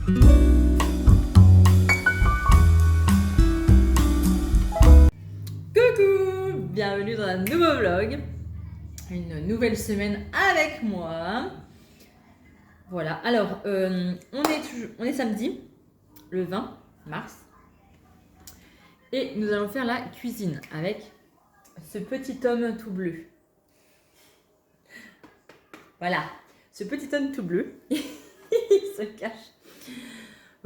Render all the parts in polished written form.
Coucou, bienvenue dans un nouveau vlog, une nouvelle semaine avec moi. Voilà, alors on est samedi, le 20 mars, et nous allons faire la cuisine avec ce petit homme tout bleu. Voilà, ce petit homme tout bleu, il se cache.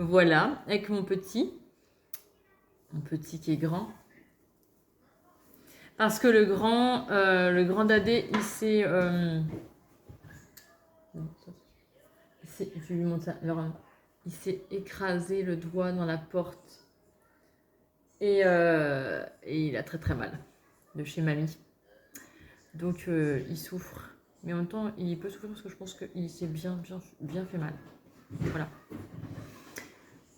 Voilà, avec mon petit qui est grand. Parce que le grand dadé, il s'est... je vais lui montrer. Alors, il s'est écrasé le doigt dans la porte. Et il a très très mal de chez mamie. Donc, il souffre. Mais en même temps, il peut souffrir parce que je pense qu'il s'est bien fait mal. Voilà.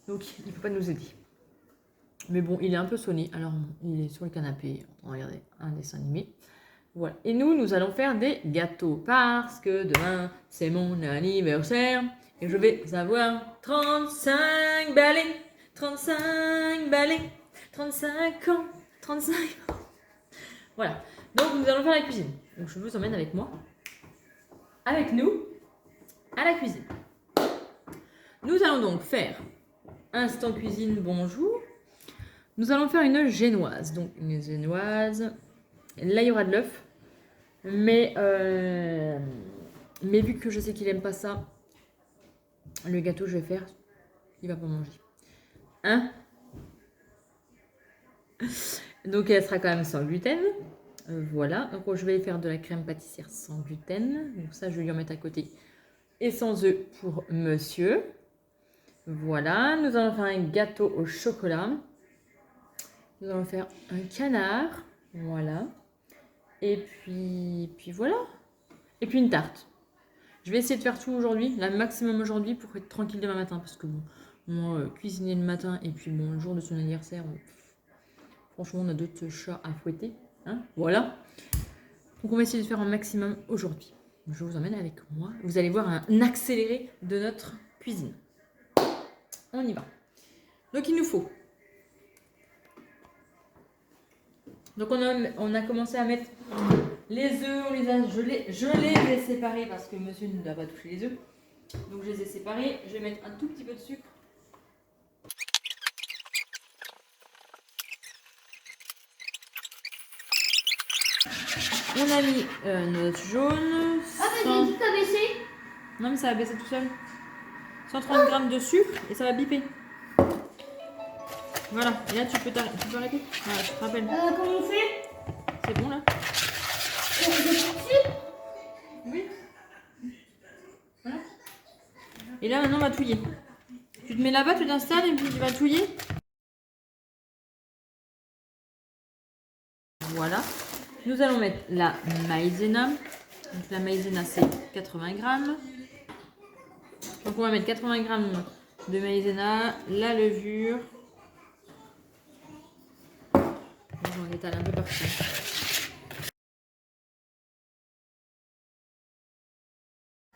Donc, il ne peut pas nous aider. Mais bon, il est un peu sonné. Alors, il est sur le canapé. On va regarder un dessin animé. Voilà. Et nous allons faire des gâteaux. Parce que demain, c'est mon anniversaire. Et je vais avoir 35 balais. 35 balais. 35 ans. 35 ans. Voilà. Donc, nous allons faire la cuisine. Donc, je vous emmène avec moi. Avec nous. À la cuisine. Nous allons donc faire instant cuisine, bonjour. Nous allons faire une génoise. Donc, une génoise. Là, il y aura de l'œuf. Mais vu que je sais qu'il aime pas ça, le gâteau que je vais faire, il va pas manger. Hein? Donc, elle sera quand même sans gluten. Voilà. Donc, je vais faire de la crème pâtissière sans gluten. Donc, ça, je vais lui en mettre à côté. Et sans œufs pour monsieur. Voilà. Nous allons faire un gâteau au chocolat. Nous allons faire un canard. Voilà. Et puis voilà. Et puis une tarte. Je vais essayer de faire tout aujourd'hui, la maximum aujourd'hui pour être tranquille demain matin. Parce que bon, moi, cuisiner le matin et puis bon, le jour de son anniversaire, franchement, on a d'autres chats à fouetter. Hein, voilà. Donc on va essayer de faire un maximum aujourd'hui. Je vous emmène avec moi. Vous allez voir un accéléré de notre cuisine. On y va. Donc il nous faut. Donc on a commencé à mettre les œufs, je les ai séparés parce que monsieur ne doit pas toucher les œufs. Donc je les ai séparés. Je vais mettre un tout petit peu de sucre. On a mis notre jaune. Ah, mais j'ai dit que t'as baissé. Non mais ça va baisser tout seul. 130 grammes de sucre et ça va biper. Voilà, et là tu peux arrêter. Voilà, tu te rappelles. Comment on fait? C'est bon là? Oui. Voilà. Et là maintenant on va touiller. Tu te mets là-bas, tu t'installes et puis tu vas touiller. Voilà. Nous allons mettre la maïzena. Donc la maïzena c'est 80 grammes. Donc on va mettre 80 grammes de maïzena, la levure. On étale un peu partout.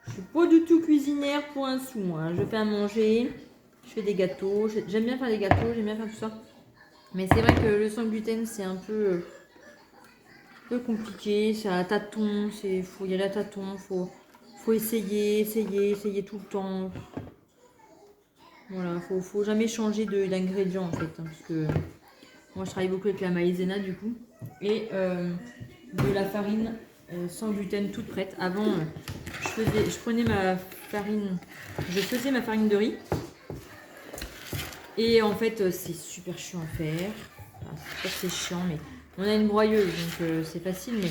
Je suis pas du tout cuisinière pour un sou, moi. Je fais à manger, je fais des gâteaux. J'aime bien faire des gâteaux, j'aime bien faire tout ça. Mais c'est vrai que le sans gluten, c'est un peu compliqué. C'est à tâtons, faut y aller à tâtons, faut essayer tout le temps. Voilà, faut jamais changer d'ingrédients en fait. Hein, parce que moi je travaille beaucoup avec la maïzena du coup. Et de la farine sans gluten toute prête. Avant, je prenais ma farine, je faisais ma farine de riz. Et en fait, c'est super chiant à faire. Enfin, c'est pas que c'est chiant, mais on a une broyeuse, donc c'est facile.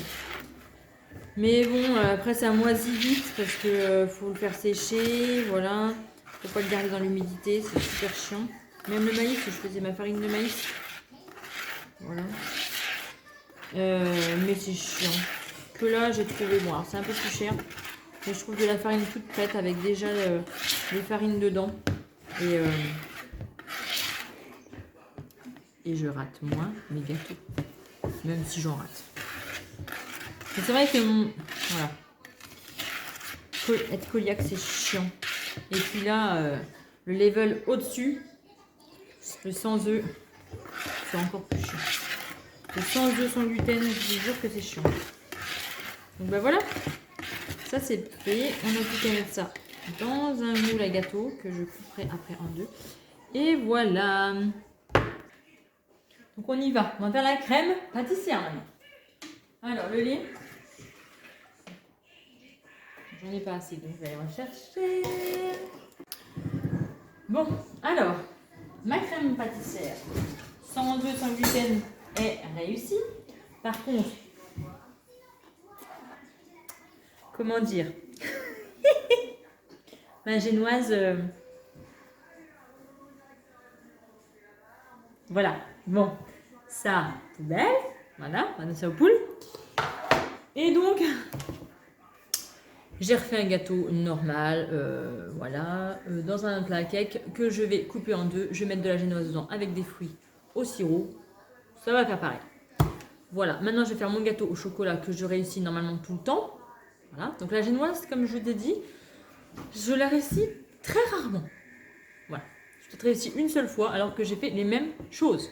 Mais bon, après ça moisit vite parce que faut le faire sécher, voilà. Faut pas le garder dans l'humidité, c'est super chiant. Même le maïs, je faisais ma farine de maïs. Voilà. Mais c'est chiant. Que là, j'ai trouvé, bon, alors c'est un peu plus cher. Mais je trouve de la farine toute prête avec déjà les farines dedans. Et je rate moins mes gâteaux. Même si j'en rate. Mais c'est vrai que voilà. Être cœliaque, c'est chiant. Et puis là, Le level au-dessus, le sans œufs, c'est encore plus chiant. Le sans œufs, sans gluten, je vous jure que c'est chiant. Donc bah voilà, ça c'est fait. On n'a plus qu'à mettre ça dans un moule à gâteau que je couperai après en deux. Et voilà. Donc on y va. On va faire la crème pâtissière maintenant. Alors le lait. J'en ai pas assez, donc je vais aller rechercher. Bon, alors, ma crème pâtissière, sans œufs, sans gluten, est réussie. Par contre, comment dire, ma génoise, voilà, bon, ça, poubelle, voilà, on va donner ça aux poules. Et donc, j'ai refait un gâteau normal, voilà, dans un plat à cake que je vais couper en deux. Je vais mettre de la génoise dedans avec des fruits au sirop. Ça va faire pareil. Voilà, maintenant je vais faire mon gâteau au chocolat que je réussis normalement tout le temps. Voilà, donc la génoise, comme je vous ai dit, je la réussis très rarement. Voilà, je l'ai réussi une seule fois alors que j'ai fait les mêmes choses.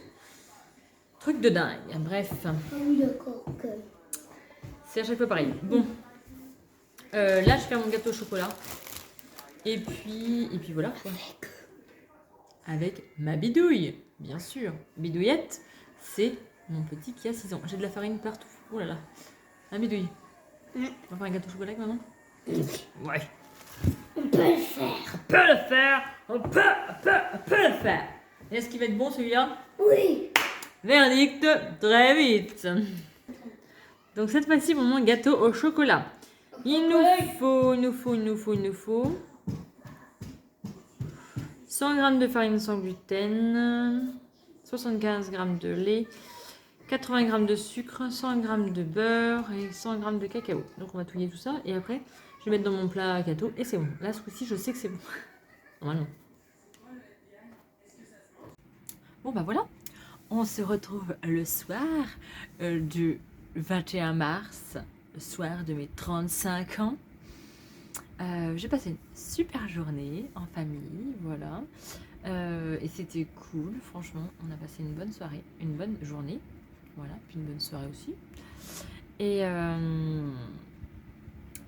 Truc de dingue, bref. Ah oui, d'accord. Ok. C'est à chaque fois pareil. Bon. Là, je vais faire mon gâteau au chocolat. Et puis voilà quoi. Avec ma bidouille, bien sûr. Bidouillette, c'est mon petit qui a 6 ans. J'ai de la farine partout. Oh là là. Ma bidouille. On va faire un gâteau au chocolat avec maman? Ouais. On peut le faire. On peut le faire. On peut le faire. Et est-ce qu'il va être bon celui-là? Oui. Verdict, très vite. Donc cette fois-ci, mon gâteau au chocolat. Il nous faut 100 g de farine sans gluten, 75 g de lait, 80 g de sucre, 100 g de beurre et 100 g de cacao. Donc on va touiller tout ça et après je vais mettre dans mon plat à gâteau et c'est bon. Là ce coup-ci je sais que c'est bon. Normalement. Bon bah voilà, on se retrouve le soir du 21 mars, le soir de mes 35 ans. J'ai passé une super journée en famille, voilà. Et c'était cool, franchement. On a passé une bonne soirée, une bonne journée, voilà, puis une bonne soirée aussi. Et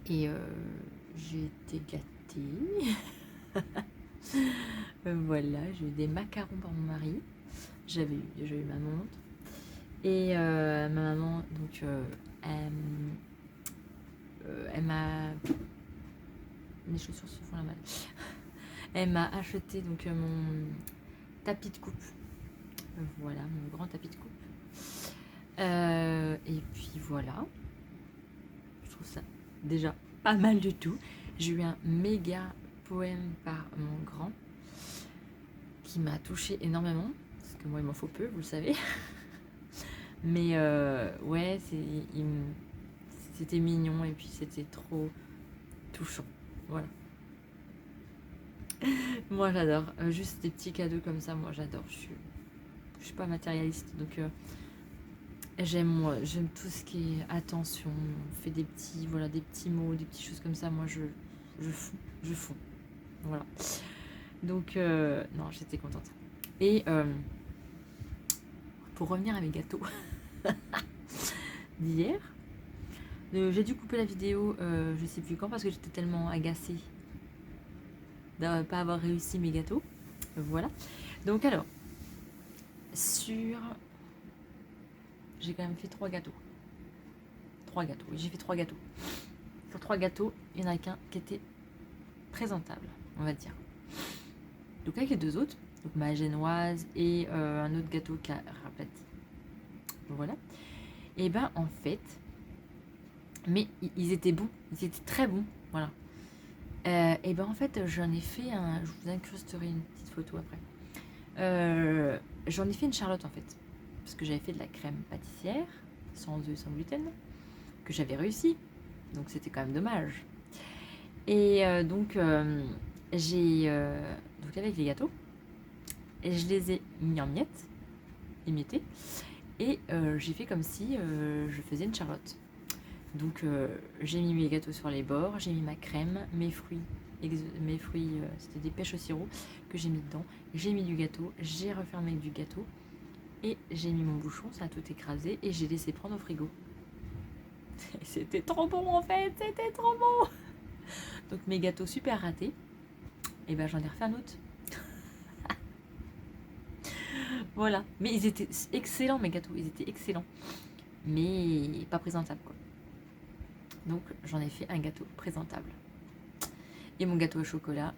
j'ai été gâtée. Voilà, j'ai eu des macarons par mon mari. J'avais eu ma montre. Et ma maman, donc, elle m'a... Mes chaussures se font la malle. Elle m'a acheté donc mon tapis de coupe. Voilà, mon grand tapis de coupe. Et puis voilà. Je trouve ça déjà pas mal du tout. J'ai eu un méga poème par mon grand qui m'a touchée énormément. Parce que moi, il m'en faut peu, vous le savez. Mais ouais, c'était mignon et puis c'était trop touchant. Voilà. Moi j'adore. Juste des petits cadeaux comme ça, moi j'adore. Je suis pas matérialiste, donc j'aime tout ce qui est attention. On fait des petits mots, des petites choses comme ça. Moi je fonds. Voilà. Donc non, j'étais contente. Et pour revenir à mes gâteaux d'hier, j'ai dû couper la vidéo, je sais plus quand, parce que j'étais tellement agacée de ne pas avoir réussi mes gâteaux. Voilà. Donc alors, j'ai quand même fait 3 gâteaux. 3 gâteaux, oui, j'ai fait 3 gâteaux. Sur 3 gâteaux, il n'y en a qu'un qui était présentable, on va dire. Donc avec les 2 autres, donc ma génoise et un autre gâteau qui a raplati. Voilà. Et ben en fait, mais ils étaient bons, ils étaient très bons, voilà. Et ben en fait, j'en ai fait je vous incrusterai une petite photo après. J'en ai fait une charlotte en fait, parce que j'avais fait de la crème pâtissière, sans œufs, sans gluten, que j'avais réussi, donc c'était quand même dommage. Et donc avec les gâteaux, et je les ai mis en miettes, émiettés, et j'ai fait comme si je faisais une charlotte. Donc j'ai mis mes gâteaux sur les bords, j'ai mis ma crème, mes fruits mes fruits, c'était des pêches au sirop que j'ai mis dedans. J'ai mis du gâteau, j'ai refermé avec du gâteau et j'ai mis mon bouchon, ça a tout écrasé et j'ai laissé prendre au frigo. C'était trop bon en fait, c'était trop bon. Donc mes gâteaux super ratés, et ben j'en ai refait un autre. Voilà, mais ils étaient excellents mes gâteaux, ils étaient excellents, mais pas présentables quoi. Donc j'en ai fait un gâteau présentable. Et mon gâteau au chocolat,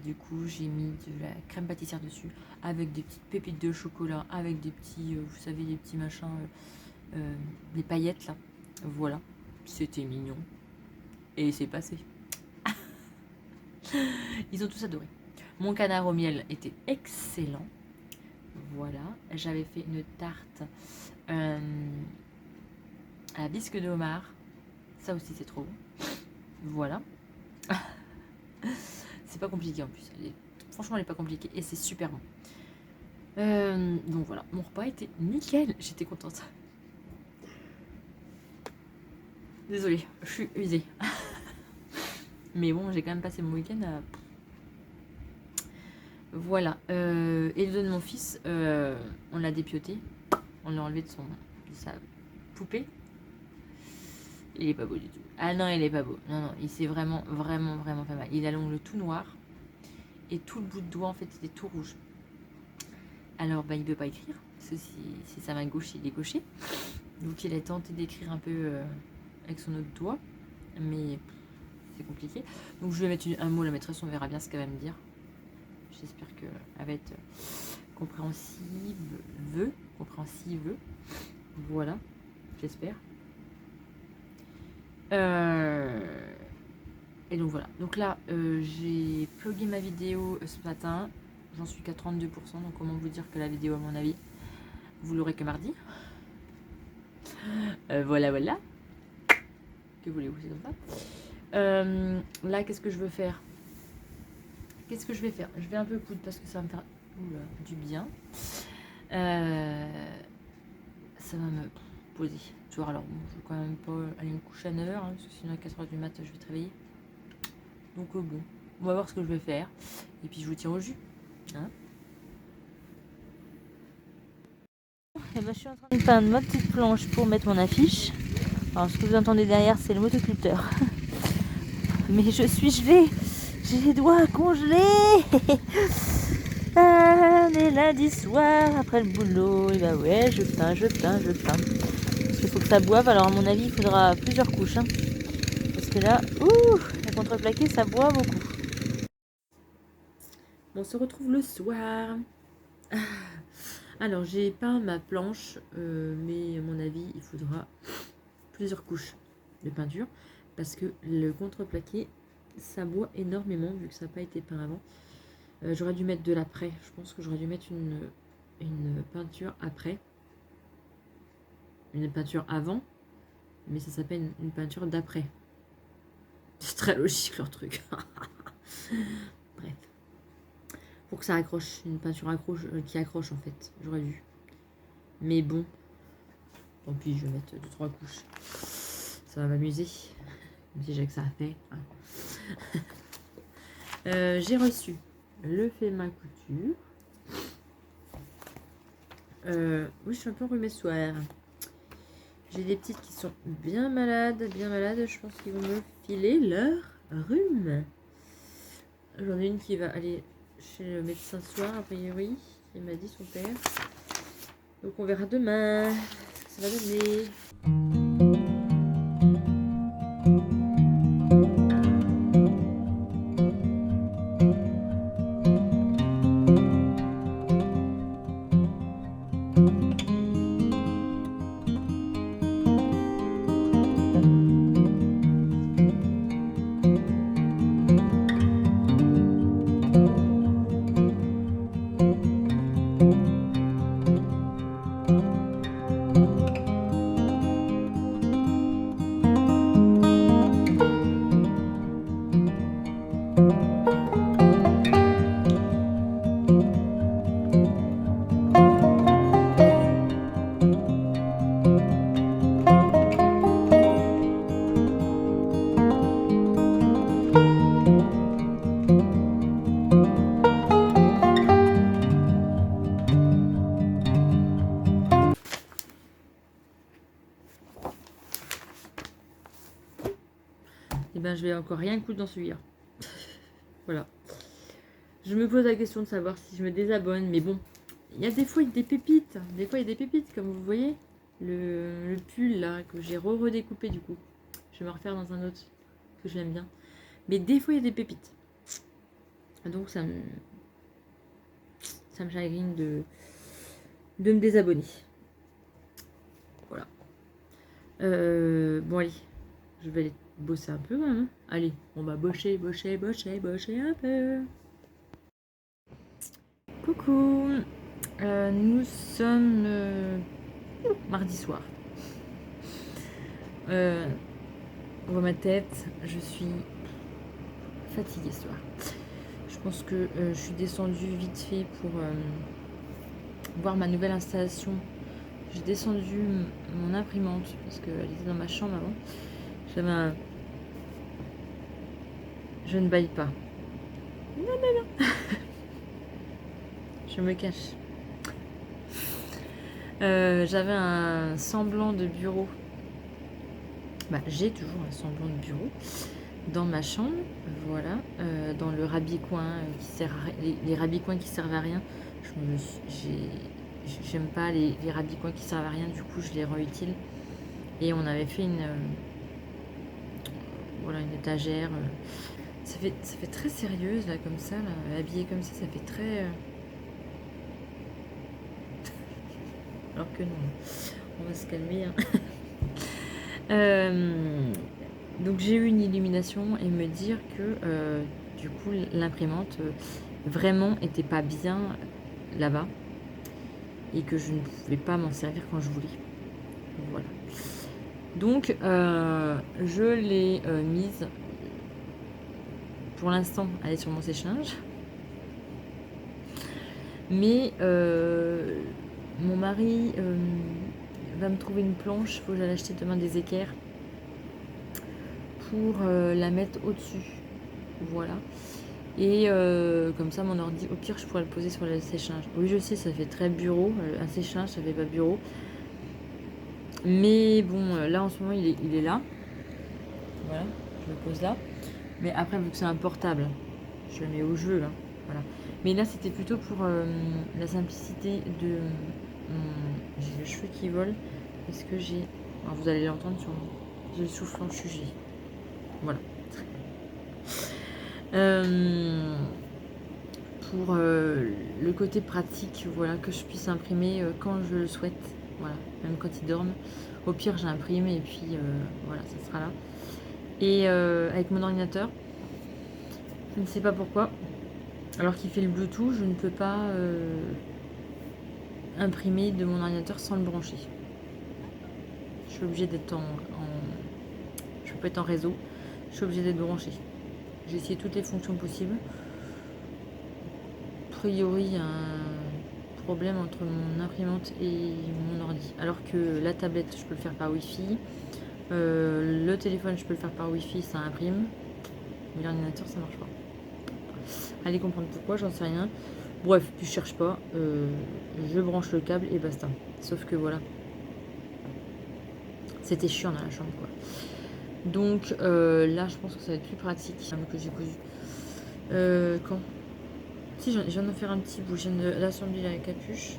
du coup j'ai mis de la crème pâtissière dessus, avec des petites pépites de chocolat, avec des petits, vous savez, des petits machins, des paillettes là. Voilà, c'était mignon. Et c'est passé. Ils ont tous adoré. Mon canard au miel était excellent. Voilà, j'avais fait une tarte à la bisque de homard. Ça aussi c'est trop bon. Voilà. C'est pas compliqué en plus. Franchement, elle est pas compliquée et c'est super bon. Donc voilà, mon repas était nickel. J'étais contente. Désolée, je suis usée. Mais bon, j'ai quand même passé mon week-end à... Voilà. Et le dos de mon fils, on l'a dépioté. On l'a enlevé de sa poupée. Il est pas beau du tout. Ah non, il est pas beau. Non, il s'est vraiment fait mal. Il a l'ongle tout noir. Et tout le bout de doigt, en fait, était tout rouge. Alors, il peut pas écrire. Parce que si sa main gauche, il est gaucher. Donc, il a tenté d'écrire un peu avec son autre doigt. Mais c'est compliqué. Donc, je vais mettre un mot à la maîtresse. On verra bien ce qu'elle va me dire. J'espère qu'elle va être compréhensive. Voilà. J'espère. Et donc voilà. Donc là, j'ai plugué ma vidéo ce matin. J'en suis qu'à 32%. Donc comment vous dire que la vidéo, à mon avis, vous l'aurez que mardi. Voilà. Que voulez-vous, c'est comme ça. Là, qu'est-ce que je veux faire? Je vais un peu coudre parce que ça va me faire du bien. Ça va me poser. Tu vois, alors bon, je vais quand même pas aller me coucher à 9h, parce que sinon à 4h du mat, je vais te réveiller. Donc bon, on va voir ce que je vais faire. Et puis je vous tiens au jus. Hein, et je suis en train de peindre ma petite planche pour mettre mon affiche. Alors ce que vous entendez derrière, c'est le motoculteur. Mais je suis gelée. J'ai les doigts congelés. On est lundi soir après le boulot. Et bah ouais, je peins. Parce qu'il faut que ça boive. Alors à mon avis, il faudra plusieurs couches. Hein. Parce que là, la contreplaqué, ça boit beaucoup. On se retrouve le soir. Alors j'ai peint ma planche, mais à mon avis, il faudra plusieurs couches de peinture. Parce que le contreplaqué, ça boit énormément vu que ça n'a pas été peint avant. J'aurais dû mettre de l'après. Je pense que j'aurais dû mettre une peinture après. Une peinture avant. Mais ça s'appelle une peinture d'après. C'est très logique leur truc. Bref. Pour que ça accroche. Une peinture qui accroche en fait. J'aurais dû. Mais bon. Tant pis, je vais mettre 2-3 couches. Ça va m'amuser. Même si j'ai que ça à faire. J'ai reçu le fait main couture. Oui, je suis un peu enrhumée ce soir. J'ai des petites qui sont bien malades. Je pense qu'ils vont me filer leur rhume. J'en ai une qui va aller chez le médecin ce soir, a priori. Il m'a dit son père. Donc on verra demain ce que ça va donner. ben, je vais encore rien coudre dans celui-là. Voilà. Je me pose la question de savoir si je me désabonne, mais bon, il y a des fois des pépites. Des fois, il y a des pépites, comme vous voyez. Le pull, là, que j'ai redécoupé, du coup. Je vais me refaire dans un autre, que je l'aime bien. Mais des fois, il y a des pépites. Donc, ça me chagrine de me désabonner. Voilà. Bon, allez. Je vais aller bosser un peu, quand même. Allez, on va bosser un peu. Coucou. Nous sommes mardi soir. On voit ma tête. Je suis fatiguée ce soir. Je pense que je suis descendue vite fait pour voir ma nouvelle installation. J'ai descendu mon imprimante parce qu'elle était dans ma chambre avant. J'avais un... Je ne baille pas. Non. Je me cache. J'avais un semblant de bureau. Bah, j'ai toujours un semblant de bureau dans ma chambre. Voilà. Dans le rabicoin qui sert à... les rabicoins qui servent à rien. J'aime pas les rabicoins qui servent à rien. Du coup, je les rends utiles. Et on avait fait une étagère. Ça fait très sérieuse là, comme ça, là, habillée comme ça fait très. Alors que non, on va se calmer. Hein. Donc j'ai eu une illumination et me dire que du coup l'imprimante vraiment était pas bien là-bas et que je ne pouvais pas m'en servir quand je voulais. Voilà. Donc je l'ai mise. Pour l'instant, elle est sur mon sèche-linge. Mais mon mari va me trouver une planche. Il faut que j'aille acheter demain des équerres pour la mettre au-dessus. Voilà. Et comme ça, mon ordi, au pire, je pourrais le poser sur le sèche-linge. Oui, je sais, ça fait très bureau. Un sèche-linge, ça fait pas bureau. Mais bon, là, en ce moment, il est là. Voilà, je le pose là. Mais après, vu que c'est un portable, je le mets où je veux. Hein. Voilà. Mais là, c'était plutôt pour la simplicité de... j'ai les cheveux qui volent. Est-ce que j'ai... Alors, vous allez l'entendre sur... J'ai le souffle en sujet. Voilà. Pour le côté pratique, voilà, que je puisse imprimer quand je le souhaite. Voilà, même quand ils dorment. Au pire, j'imprime et puis voilà, ça sera là. Et avec mon ordinateur, je ne sais pas pourquoi, alors qu'il fait le Bluetooth, je ne peux pas imprimer de mon ordinateur sans le brancher. Je suis obligée d'être je peux pas être en réseau, je suis obligée d'être branchée. J'ai essayé toutes les fonctions possibles. A priori, il y a un problème entre mon imprimante et mon ordi. Alors que la tablette, je peux le faire par Wi-Fi. Le téléphone, je peux le faire par Wi-Fi, ça imprime. Mais l'ordinateur, ça marche pas. Allez comprendre pourquoi, j'en sais rien. Bref, puis je cherche pas. Je branche le câble et basta. Sauf que voilà. C'était chiant dans la chambre, quoi. Donc là, je pense que ça va être plus pratique que j'ai cousu. Quand Si, je viens d'en faire un petit bout. Je viens de l'assembler la capuche.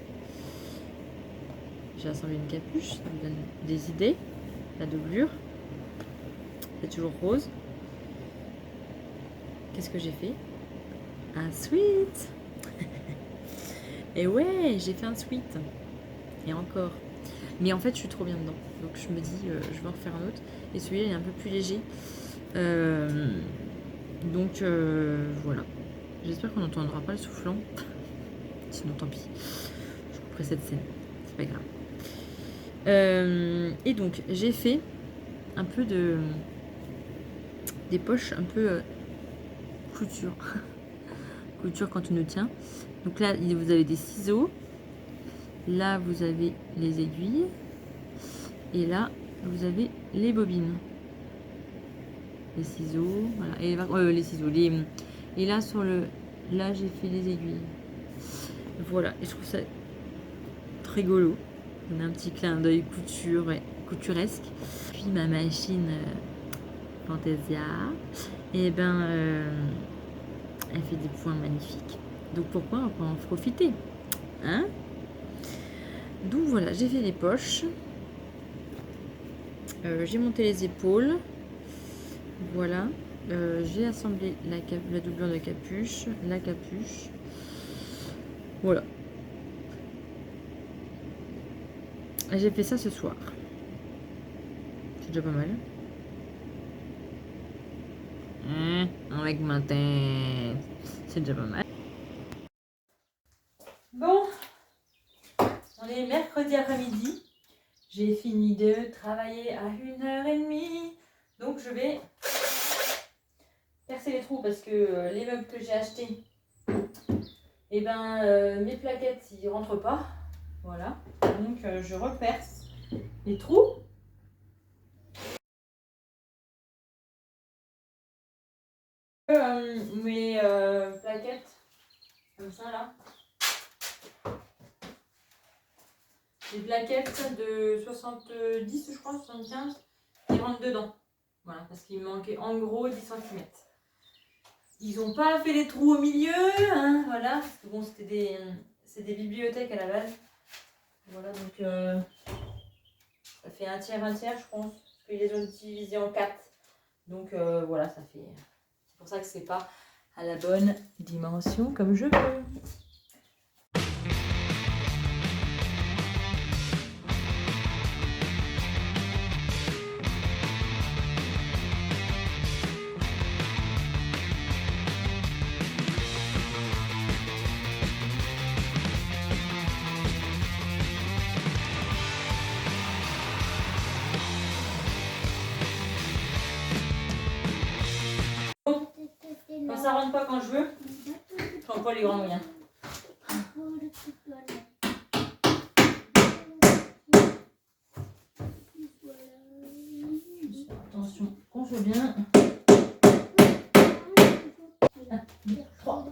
J'ai assemblé une capuche. Ça me donne des idées. La doublure. C'est toujours rose. Qu'est-ce que j'ai fait? Un sweat. Et ouais, j'ai fait un sweat. Et encore. Mais en fait, je suis trop bien dedans. Donc je me dis, je vais en refaire un autre. Et celui-là, il est un peu plus léger. Donc voilà. J'espère qu'on n'entendra pas le soufflant. Sinon, tant pis. Je couperai cette scène. C'est pas grave. Et donc, j'ai fait un peu des poches un peu couture. Couture quand on nous tient. Donc là, vous avez des ciseaux. Là, vous avez les aiguilles. Et là, vous avez les bobines. Les ciseaux. Voilà. Et les ciseaux. Et là, là, j'ai fait les aiguilles. Voilà. Et je trouve ça très rigolo. On a un petit clin d'œil couturesque. Puis ma machine Fantasia. Et ben, elle fait des points magnifiques. Donc pourquoi on peut en profiter, hein? Donc voilà, j'ai fait les poches. J'ai monté les épaules. Voilà. J'ai assemblé la doublure de capuche, la capuche. Voilà. J'ai fait ça ce soir. C'est déjà pas mal. Avec ma tête. C'est déjà pas mal. Bon, on est mercredi après-midi. J'ai fini de travailler à 1h30. Donc je vais percer les trous parce que les meubles que j'ai achetés, et ben mes plaquettes ils rentrent pas. Voilà. Donc je reperce les trous. Mes plaquettes comme ça là. Des plaquettes de 70 je crois, 75 qui rentrent dedans. Voilà, parce qu'il me manquait en gros 10 cm. Ils n'ont pas fait les trous au milieu, hein, voilà, parce que bon, c'est des bibliothèques à la base. Voilà, donc ça fait un tiers, je pense, parce qu'ils les ont divisés en 4. Donc voilà, ça fait. C'est pour ça que c'est pas à la bonne dimension comme je veux. Quand ça rentre pas quand je veux, j'emploie les grands moyens. Attention, qu'on soit bien. 1, 2, 3.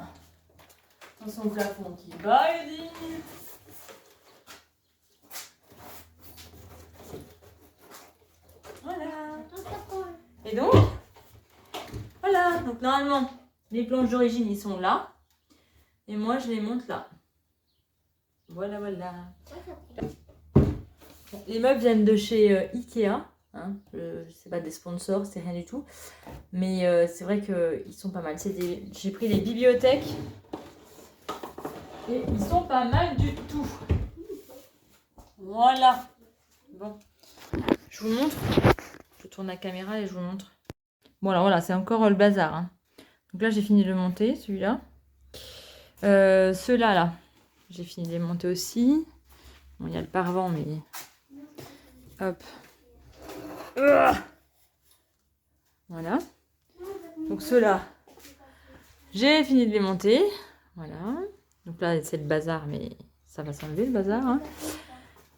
Attention au plafond qui va aider. Voilà. Et donc, voilà. Donc normalement, les planches d'origine, ils sont là. Et moi, je les monte là. Voilà, voilà. Les meubles viennent de chez Ikea. Hein. C'est pas des sponsors, c'est rien du tout. Mais c'est vrai qu'ils sont pas mal. J'ai pris les bibliothèques. Et ils sont pas mal du tout. Voilà. Bon. Je vous montre. Je tourne la caméra et je vous montre. Bon, alors voilà, c'est encore le bazar. Hein. Donc là, j'ai fini de le monter, celui-là. Ceux-là, là, j'ai fini de les monter aussi. Bon, il y a le pare-vent, mais... Hop. Voilà. Donc ceux-là, j'ai fini de les monter. Voilà. Donc là, c'est le bazar, mais ça va s'enlever, le bazar. Hein.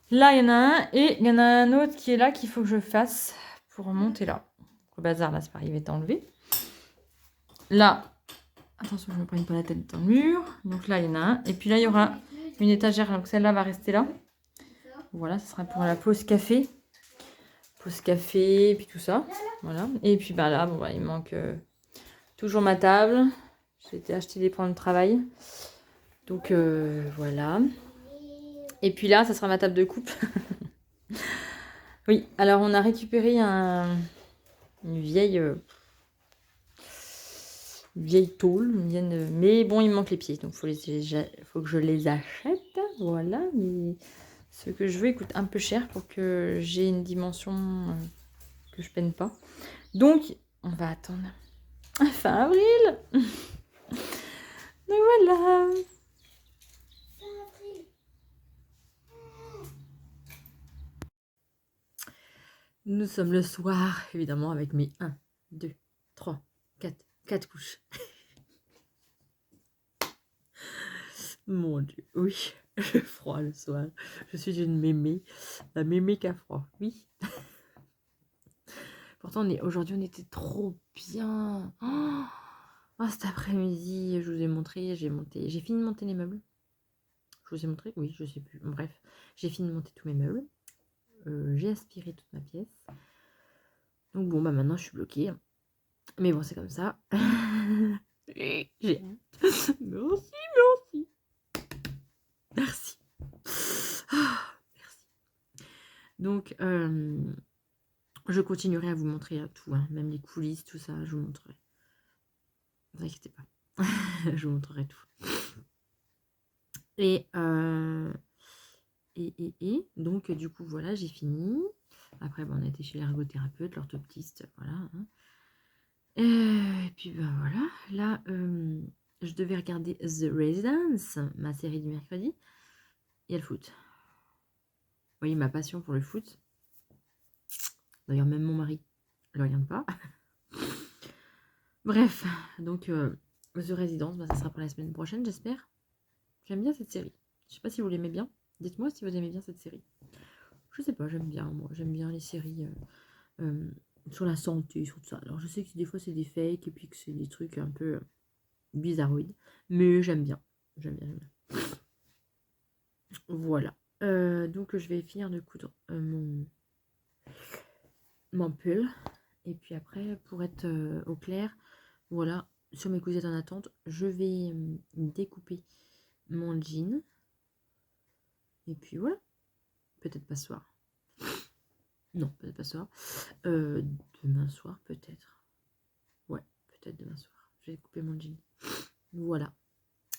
Là, il y en a un. Et il y en a un autre qui est là qu'il faut que je fasse pour monter là. Le bazar, là, c'est pareil, il va être enlevé. Là, attention, je ne me prenne pas la tête dans le mur. Donc là, il y en a un. Et puis là, il y aura une étagère. Donc celle-là va rester là. Voilà, ce sera pour la pause café. Pause café, et puis tout ça. Voilà. Et puis bah là, bon, bah, il manque toujours ma table. J'ai été acheter des plans de travail. Donc voilà. Et puis là, ça sera ma table de coupe. Oui, alors on a récupéré une vieille tôle. Mais bon, il me manque les pieds. Donc faut que je les achète. Voilà. Mais ce que je veux, il coûte un peu cher pour que j'ai une dimension que je peine pas. Donc, on va attendre fin avril. Donc voilà. Nous sommes le soir, évidemment, avec mes 1, 2, 3, 4 couches. Mon Dieu, oui, j'ai froid le soir. Je suis une mémé, la mémé qui a froid, oui. Pourtant, aujourd'hui, on était trop bien. Oh, cet après-midi, je vous ai montré, j'ai fini de monter les meubles. Je vous ai montré? Oui, je sais plus. Bref, j'ai fini de monter tous mes meubles. J'ai aspiré toute ma pièce. Donc bon, bah maintenant, je suis bloquée. Mais bon, c'est comme ça. J'ai hâte. Merci, merci. Merci. Merci. Donc, je continuerai à vous montrer tout, hein, même les coulisses, tout ça, je vous montrerai. Ne vous inquiétez pas. Je vous montrerai tout. Et donc, du coup, voilà, j'ai fini. Après, on a été chez l'ergothérapeute, l'orthoptiste, voilà. Hein. Et puis, voilà. Là, je devais regarder The Residence, ma série du mercredi. Il y a le foot. Vous voyez ma passion pour le foot. D'ailleurs, même mon mari ne le regarde pas. Bref, donc, The Residence, ça sera pour la semaine prochaine, j'espère. J'aime bien cette série. Je sais pas si vous l'aimez bien. Dites-moi si vous aimez bien cette série. Je sais pas, j'aime bien, moi. J'aime bien les séries sur la santé, sur tout ça. Alors, je sais que des fois, c'est des fakes et puis que c'est des trucs un peu bizarroïdes. Mais j'aime bien. J'aime bien, j'aime bien. Voilà. Donc, je vais finir de coudre mon pull. Et puis après, pour être au clair, voilà, sur mes coussettes en attente, je vais découper mon jean. Et puis voilà. Peut-être pas ce soir. Non, peut-être pas ce soir. Demain soir, peut-être. Ouais, peut-être demain soir. Je vais couper mon jean. Voilà.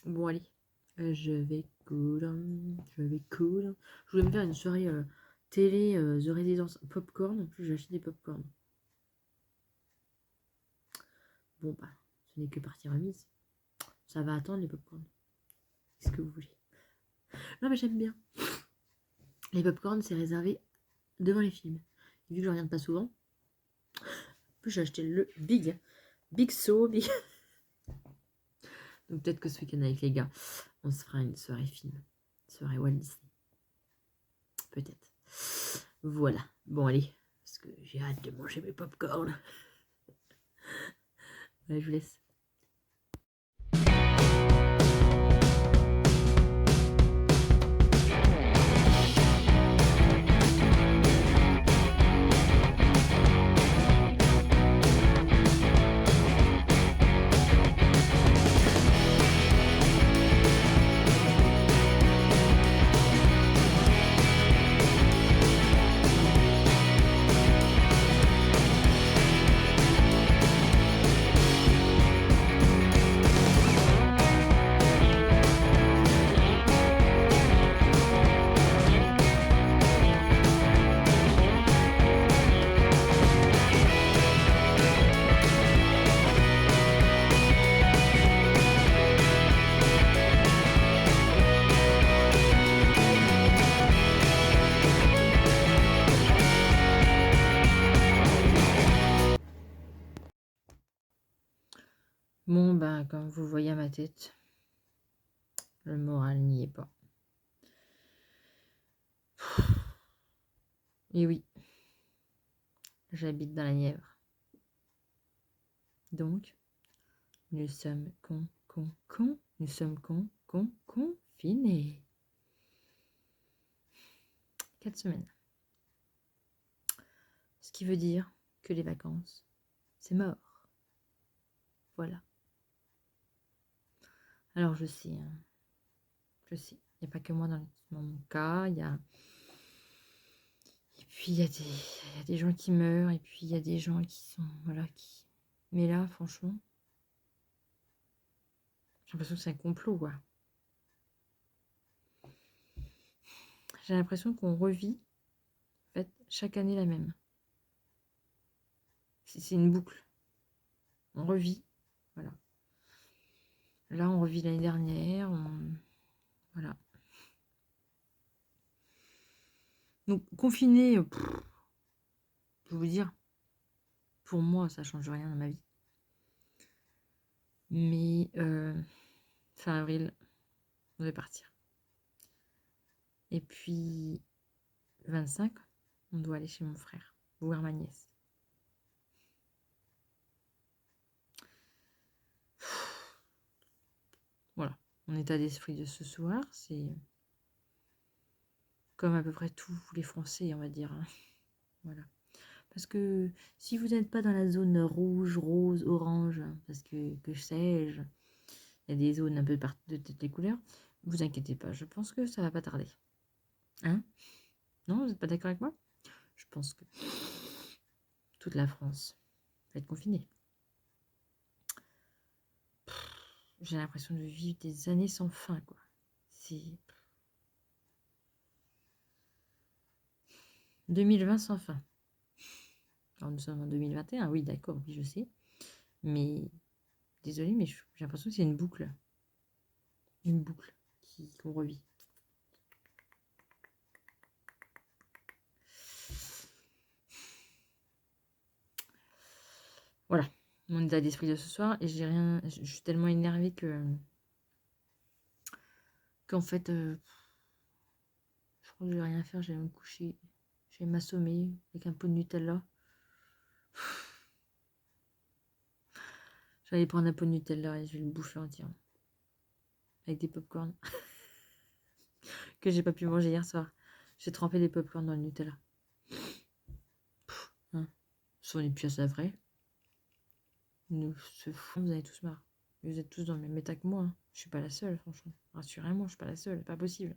Bon, allez. Je vais coudre. Je vais coudre. Je voulais me faire une soirée télé, The Residence popcorn. En plus, j'ai acheté des popcorn. Bon, bah, ce n'est que partie remise. Ça va attendre les popcorn. Qu'est-ce que vous voulez? Non, mais j'aime bien. Les popcorn, c'est réservé devant les films. Et vu que je regarde pas souvent, en plus, j'ai acheté le Big So. Big. Donc peut-être que ce week-end avec les gars, on se fera une soirée film. Une soirée Walt Disney. Peut-être. Voilà. Bon, allez. Parce que j'ai hâte de manger mes popcorn. Ouais, je vous laisse. Bon, ben, comme vous voyez à ma tête, le moral n'y est pas. Et oui, j'habite dans la Nièvre. Donc, nous sommes nous sommes confinés. 4 semaines. Ce qui veut dire que les vacances, c'est mort. Voilà. Alors je sais, hein, je sais. Il n'y a pas que moi dans mon cas. Et puis il y a des gens qui meurent. Et puis il y a des gens qui sont... Voilà. Mais là, franchement, j'ai l'impression que c'est un complot, quoi. J'ai l'impression qu'on revit, en fait, chaque année la même. C'est une boucle. On revit. Voilà. Là, on revit l'année dernière. Voilà. Donc, confiné, je peux vous dire, pour moi, ça ne change rien dans ma vie. Mais fin avril, on devait partir. Et puis, 25, on doit aller chez mon frère, voir ma nièce. Voilà, mon état d'esprit de ce soir, c'est comme à peu près tous les Français, on va dire. Hein. Voilà. Parce que si vous n'êtes pas dans la zone rouge, rose, orange, parce que sais-je, il y a des zones un peu de toutes les couleurs, vous inquiétez pas, je pense que ça va pas tarder. Hein? Non, vous n'êtes pas d'accord avec moi? Je pense que toute la France va être confinée. J'ai l'impression de vivre des années sans fin, quoi. C'est 2020 sans fin. Alors nous sommes en 2021, oui, d'accord, oui, je sais. Mais désolé, mais j'ai l'impression que c'est une boucle. Une boucle qu'on revit. Voilà, mon état d'esprit de ce soir. Et j'ai rien. Je suis tellement énervée qu'en fait, je crois que je vais rien faire. Je vais me coucher. Je vais m'assommer avec un pot de Nutella. Je vais aller prendre un pot de Nutella et je vais le bouffer entièrement. Avec des pop-corn. Que j'ai pas pu manger hier soir. J'ai trempé des pop-corn dans le Nutella. Hein. Ce sont des pièces à vrai. Nous se fous, vous avez tous marre. Vous êtes tous dans le même état que moi. Hein. Je suis pas la seule, franchement. Rassurez-moi, je suis pas la seule. Pas possible.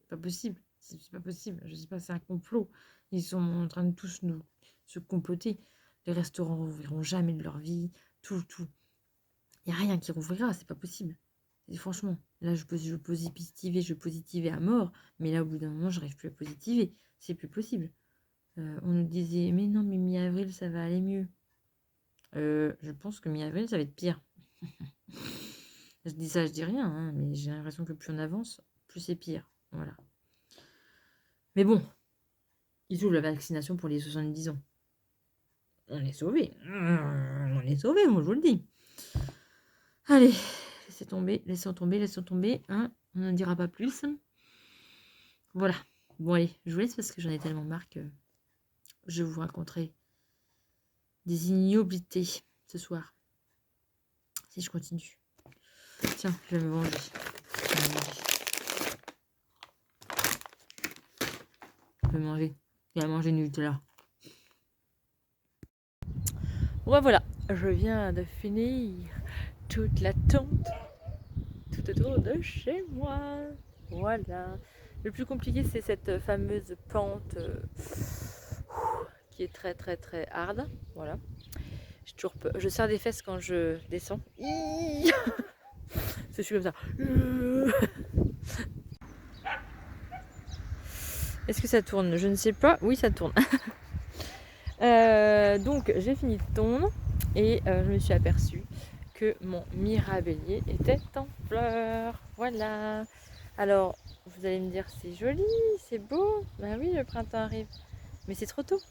Pas possible. C'est pas possible. Je sais pas, c'est un complot. Ils sont en train de tous nous se comploter. Les restaurants rouvriront jamais de leur vie. Tout. Il n'y a rien qui rouvrira, c'est pas possible. Et franchement, là, je positivais à mort. Mais là, au bout d'un moment, j'arrive plus à positiver. C'est plus possible. On nous disait, mais non, mais mi-avril, ça va aller mieux. Je pense que mi-avril, ça va être pire. Je dis ça, je dis rien, hein, mais j'ai l'impression que plus on avance, plus c'est pire. Voilà. Mais bon, ils ouvrent la vaccination pour les 70 ans. On est sauvés. On est sauvés, moi je vous le dis. Allez, laissons tomber. Hein, on n'en dira pas plus. Voilà. Bon allez, je vous laisse parce que j'en ai tellement marre que je vous raconterai des ignobilités ce soir. Si je continue. Tiens, je vais me venger. Je vais manger. Il va manger Nutella. Bon, voilà. Je viens de finir toute la tente tout autour de chez moi. Voilà. Le plus compliqué, c'est cette fameuse pente qui est très très très hard. Voilà. J'ai toujours peur. Je serre des fesses quand je descends. Je suis comme ça. Est-ce que ça tourne? Je ne sais pas. Oui, ça tourne. Donc, j'ai fini de tondre et je me suis aperçue que mon mirabellier était en fleurs. Voilà. Alors, vous allez me dire, c'est joli, c'est beau. Ben oui, le printemps arrive. Mais c'est trop tôt.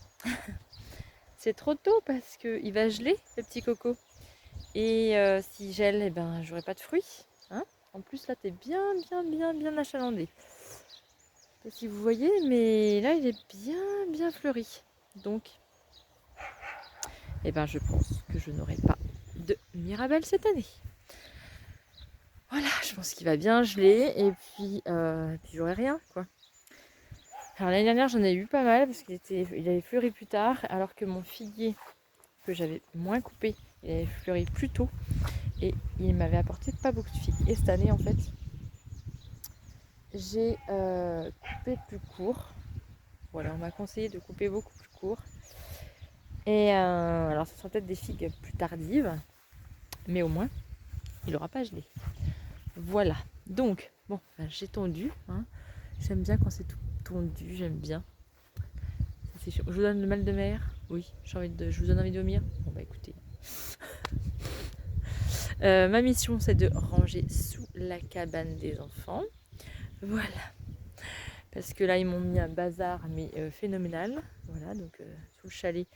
C'est trop tôt parce qu'il va geler, le petit coco. Et s'il gèle, eh ben, j'aurai pas de fruits. Hein, en plus, là, t'es bien achalandé. Je sais pas si vous voyez, mais là, il est bien fleuri. Donc, eh ben, je pense que je n'aurai pas de mirabelle cette année. Voilà, je pense qu'il va bien geler et puis j'aurai rien, quoi. Alors l'année dernière, j'en ai eu pas mal parce il avait fleuri plus tard, alors que mon figuier que j'avais moins coupé, il avait fleuri plus tôt et il m'avait apporté pas beaucoup de figues. Et cette année, en fait, j'ai coupé plus court. Voilà, on m'a conseillé de couper beaucoup plus court. Et alors, ce sera peut-être des figues plus tardives, mais au moins, il n'aura pas gelé. Voilà. Donc, bon, j'ai tondu. Hein. J'aime bien quand c'est tout tondu, j'aime bien. C'est chaud. Je vous donne le mal de mer? Oui, je vous donne envie de dormir? Bon, bah écoutez. Ma mission, c'est de ranger sous la cabane des enfants. Voilà. Parce que là, ils m'ont mis un bazar, mais phénoménal. Voilà, donc sous le chalet,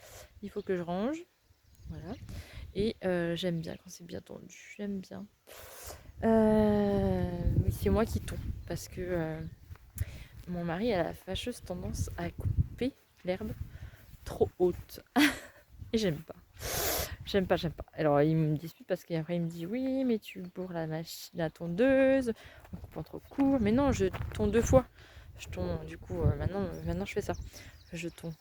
il faut que je range. Voilà. Et j'aime bien quand c'est bien tendu. J'aime bien. Mais c'est moi qui tombe. Parce que mon mari a la fâcheuse tendance à couper l'herbe trop haute. Et j'aime pas. J'aime pas. Alors il me dispute parce qu'après il me dit oui mais tu bourres la tondeuse en coupant trop court. Mais non, je tonds 2 fois. Je tonds du coup maintenant je fais ça. Je tonds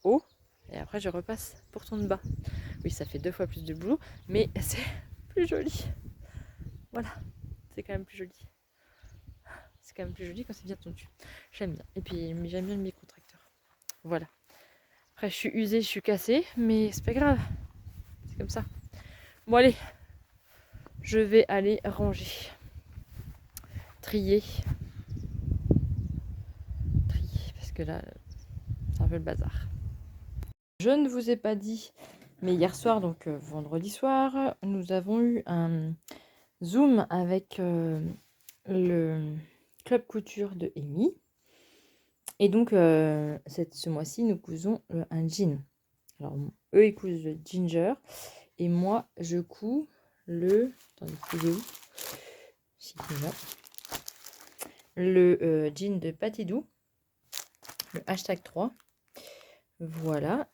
haut Et après, je repasse pour ton bas. Oui, ça fait 2 fois plus de boulot, mais c'est plus joli. Voilà, c'est quand même plus joli. C'est quand même plus joli quand c'est bien tondu. J'aime bien. Et puis, j'aime bien le micro-tracteur. Voilà. Après, je suis usée, je suis cassée, mais c'est pas grave. C'est comme ça. Bon, allez. Je vais aller ranger. Trier. Parce que là, c'est un peu le bazar. Je ne vous ai pas dit, mais hier soir, donc vendredi soir, nous avons eu un Zoom avec le club couture de Amy. Et donc, ce mois-ci, nous cousons un jean. Alors, eux, ils cousent le ginger. Et moi, je couds le... Attendez, il est où? Si, il est là. Le jean de Patidou. Le hashtag 3. Voilà.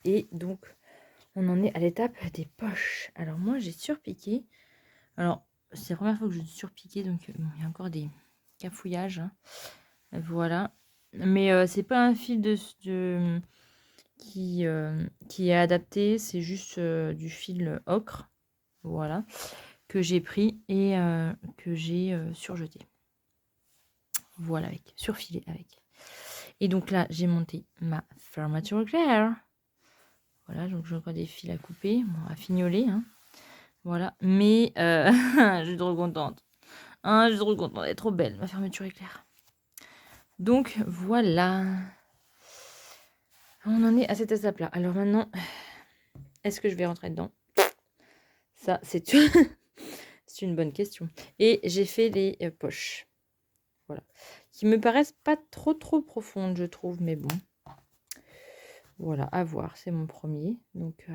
Et donc, on en est à l'étape des poches. Alors, moi, j'ai surpiqué. Alors, c'est la première fois que je surpiqué, donc bon, il y a encore des cafouillages. Hein. Voilà. Mais c'est pas un fil qui est adapté, c'est juste du fil ocre. Voilà. Que j'ai pris et que j'ai surjeté. Voilà, surfilé avec. Et donc là, j'ai monté ma fermeture éclair. Voilà, donc j'ai encore des fils à couper, bon, à fignoler. Hein. Voilà, mais je suis trop contente. Hein, je suis trop contente, elle est trop belle, ma fermeture éclair. Donc voilà. On en est à cette étape-là. Alors maintenant, est-ce que je vais rentrer dedans? Ça, c'est c'est une bonne question. Et j'ai fait les poches. Voilà. Qui me paraissent pas trop profondes, je trouve, mais bon. Voilà, à voir, c'est mon premier. Donc,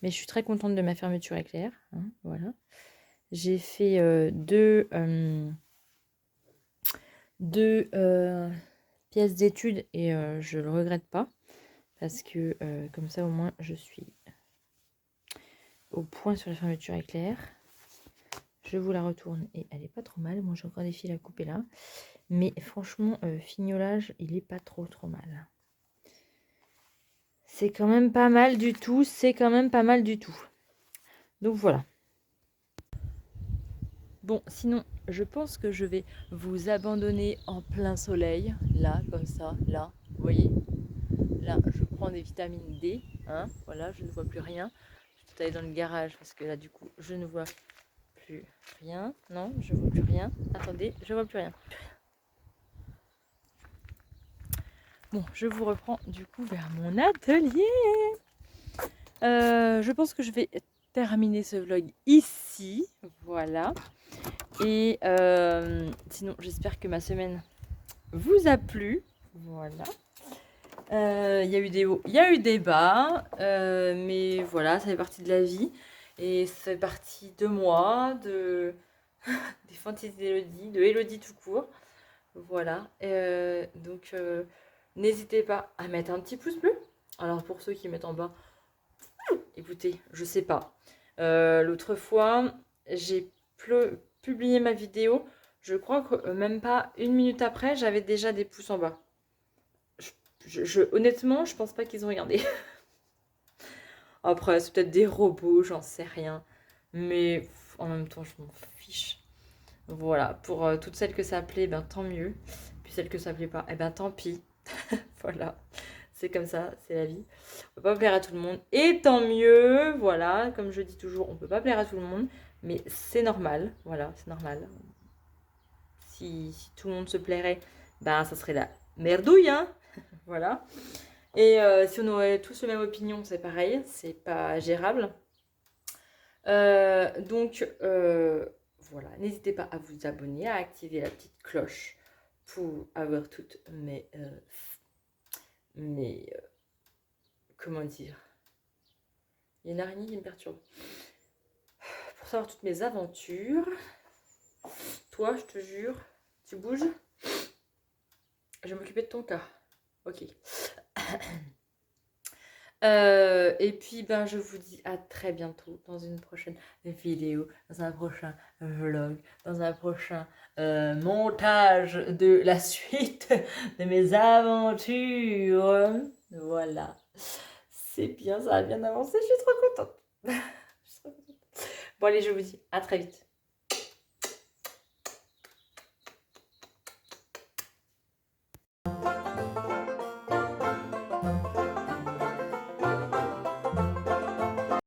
mais je suis très contente de ma fermeture éclair. Hein, voilà. J'ai fait deux pièces d'études et je le regrette pas. Parce que comme ça, au moins, je suis au point sur la fermeture éclair. Je vous la retourne et elle est pas trop mal. Moi, j'ai encore des fils à couper là. Mais franchement, fignolage, il est pas trop mal. C'est quand même pas mal du tout. C'est quand même pas mal du tout. Donc voilà. Bon, sinon, je pense que je vais vous abandonner en plein soleil. Là, comme ça, là. Vous voyez? Là, je prends des vitamines D. Hein, voilà, je ne vois plus rien. Je vais tout aller dans le garage parce que là, du coup, je ne vois plus rien. Non, je ne vois plus rien. Attendez, je ne vois plus rien. Bon, je vous reprends du coup vers mon atelier. Je pense que je vais terminer ce vlog ici. Voilà. Et sinon, j'espère que ma semaine vous a plu. Voilà. Il y a eu des hauts, il y a eu des bas. Mais voilà, ça fait partie de la vie. Et ça fait partie de moi, des fantaisies d'Elodie, de Elodie tout court. Voilà. Donc, n'hésitez pas à mettre un petit pouce bleu. Alors, pour ceux qui mettent en bas, écoutez, je sais pas. L'autre fois, j'ai publié ma vidéo. Je crois que même pas une minute après, j'avais déjà des pouces en bas. Honnêtement, je pense pas qu'ils ont regardé. Après, c'est peut-être des robots, j'en sais rien. Mais en même temps, je m'en fiche. Voilà, pour toutes celles que ça plaît, ben tant mieux. Puis celles que ça plaît pas, eh ben tant pis. Voilà, c'est comme ça, c'est la vie. On peut pas plaire à tout le monde. Et tant mieux, voilà, comme je dis toujours, on peut pas plaire à tout le monde. Mais c'est normal, voilà, c'est normal. Si tout le monde se plairait, ben ça serait la merdouille, hein. Voilà. Et si on aurait tous la même opinion, c'est pareil, c'est pas gérable. Donc voilà, n'hésitez pas à vous abonner, à activer la petite cloche pour avoir toutes comment dire, il y a une araignée qui me perturbe. Pour savoir toutes mes aventures. Toi, je te jure, tu bouges. Je vais m'occuper de ton cas. Ok. Et puis, ben, je vous dis à très bientôt dans une prochaine vidéo, dans un prochain vlog, dans un prochain montage de la suite de mes aventures. Voilà. C'est bien, ça a bien avancé, je suis trop contente. Je suis trop contente. Bon, allez, je vous dis à très vite.